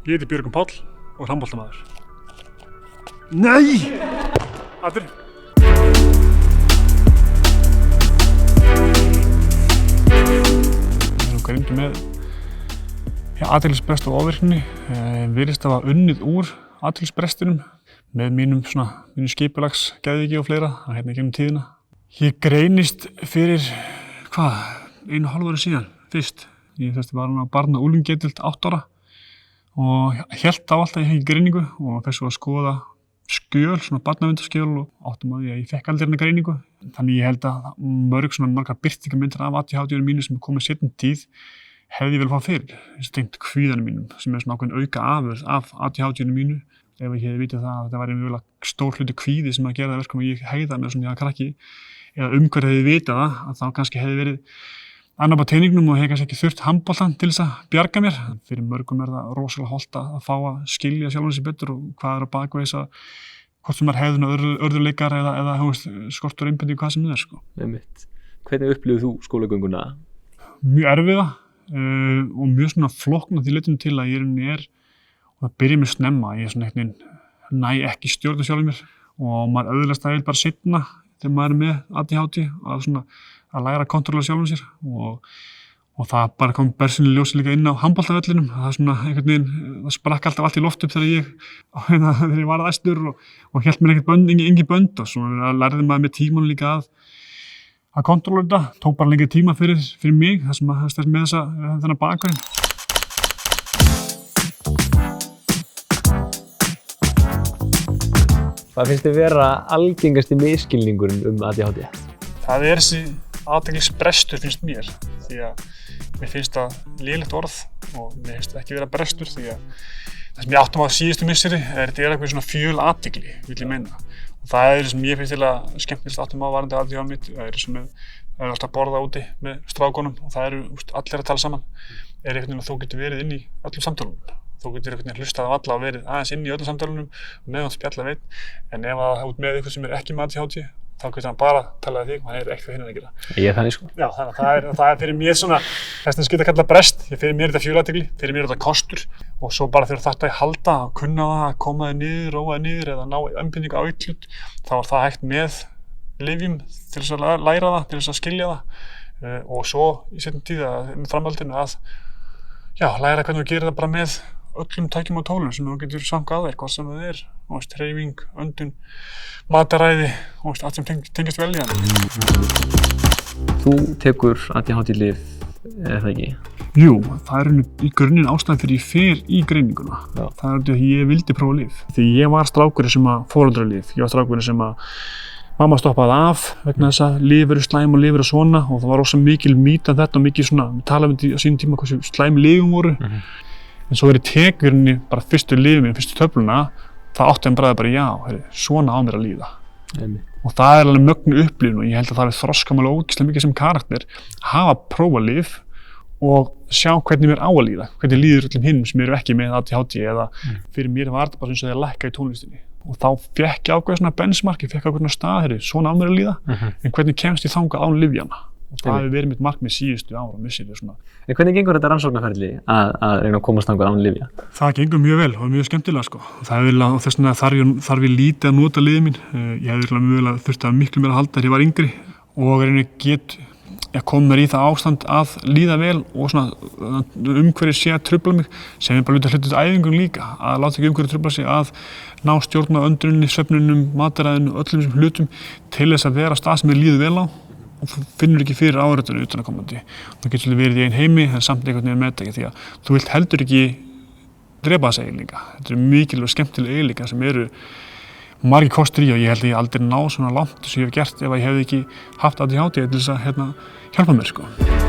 Ég heiti Björgvin Páll og er handboltamaður. Nei! Aftur. Við erum greindu með athyglisbrest og ofvirkni. Virðist hafa unnið úr athyglisbrestinum með mínum skipulagsgeðviki og fleira hérna gegnum tíðina. Ég greinist fyrir, 1,5 ári síðan fyrst. Ég var á barna- og unglingadeild 8 ára og hélt á alltaf ég fengi greiningu og fekk svo að skoða skjöl, barnaverndarskjöl og áttum að því að ég fekk aldrei hérna greiningu. Þannig ég held að margar birtingarmyndir af ADHD-unum mínu sem er komið seinni tíð hefði ég vel fá fyrir. Þessi tengt kvíðanum mínum sem er ákveðin auka afurð af ADHD-unum mínu. Ef ég hefði vitað það að þetta væri mjög stór hluti kvíði sem að gera það verkum að ég hegða mér svona krakki eða umhverfið hefði vitað það að þá kannski hefði verið annar bara teiningnum og hefði kannski ekki þurft handboltan til þess að bjarga mér. Fyrir mörgum er það rosalega hollt að fá að skilja sjálfan sig betur og hvað er á bak við þess að hvort sem er hegðun örðuleikar eða skortur einbeitingu hvað sem það er. Einmitt. Hvernig upplifir þú skólagönguna? Mjög erfiða og mjög svona flókna því leitinu til að ég og það byrja mér snemma. Ég næ ekki stjórna sjálfum mér og maður auðvitað það bara seinna þegar maður er með ADHD að læra að kontrolla sjálfum sér og það bara kom bersýnilega ljósið líka inn á handboltavellinum. Það sprakk alltaf allt í loft upp þegar ég var æstur og hélt mér engin bönd og svo lærði maður með tímanum líka að kontrolla þetta. Tók bara lengri tíma fyrir mig það sem að með þennan bakgrunn. Hvað finnst þið vera algengasti misskilningurinn ADHD? Það er þessi athyglisbrestur finnst mér, því að mér finnst það lélegt orð og mér finnst það ekki vera brestur því að það sem ég áttum á síðustu misseri þetta er eitthvað svona fjöl athygli, vil ég meina. Og það er sem ég finnst eiginlega skemmtilegast áttum á varðandi ADHD mitt, það er alltaf að borða úti með strákunum og það eru allir að tala saman, er einhvern veginn að þú getur verið inn í öllum samtölunum. Þú getur einhvern veginn hlustað á alla og verið aðeins inn í öllum samtölunum meðan spjalla veit, en ef það út með eitthvað sem er ekki með ADHD þá getur hann bara talað þig og hann ekkert hinn að gera. Ég er þannig Já, þannig að það er fyrir mér svona, þess að geta kallað brest, fyrir mér er þetta fjölathygli, fyrir mér er þetta kostur og svo bara þegar þetta að halda, að kunna það, að koma þig niður, róa þig niður eða ná einbeitingu á eitt hlut, þá er það hægt með lyfjum til þess að læra það, til þess að skilja það og svo í seinni tíð með framhaldinu að læra hvernig þú gerir það bara með öllum tækjum og tólum sem þú getur samkað á þér, hvað sem það er, hreyfing, öndun, mataræði, allt sem tengist vel í hann. Þú tekur ADHD-lyf, er það ekki? Jú, það er í grunninn ástæðan fyrir ég fer í greininguna. Já. Það er því að ég vildi prófa lyf. Því ég var strákurinn sem að foreldralyf, ég var strákurinn sem að mamma stoppaði af vegna þess að lyf eru slæm og lyf eru svona og það var rosa mikil mýta þetta og mikið svona, við talaðum á sínum tíma hversu slæm lyfum voru. En svo þegar ég tek bara fyrstu lyfin, fyrstu töfluna, það átti hann bara svona á mér að líða. Og það er alveg mögnu upplifun og ég held að það þroska mig alveg ógeðslega mikið sem karakter, hafa prófa lyf og sjá hvernig mér á að líða, hvernig líður öllum hinum sem eru ekki með ADHD eða fyrir mér var þetta bara eins og að lækka í tónlistinni. Og þá fékk ég ákveðið svona benchmark, ég fekk ákveðið stað, svona á mér að líða, en hvernig kemst ég þangað án lyfjanna? Og það hefur verið mitt markmið síðustu ára og misseri svona. En hvernig gengur þetta rannsóknarferli að reyna að komast þangað án lyfja? Það gengur mjög vel og mjög skemmtilega Það og þess vegna þarf ég lítið að nota lyfin mín. Ég hefði mögulega þurft að miklu meira að halda þegar ég var yngri og ég kom mér í það ástand að líða vel og svona umhverfið sé að trufla mig sem er bara hluti æfingum líka að láta ekki umhverfið trufla sig að ná stjórn á önduninni, svefninum, mataræðinu, öllum þessum hlutum til þess að vera á stað sem ég líður vel á og finnur ekki fyrir áreitinu utanaðkomandi. Það getur verið í einn heimi en samt einhvern veginn með þetta ekki því að þú vilt heldur ekki drepa þessa eiginleika. Þetta eru mikilvæg skemmtilega eiginleika sem eru margir kostir í og ég held að ég aldrei ná svona langt sem ég hef gert ef ég hefði ekki haft ADHD til þess að hjálpa mér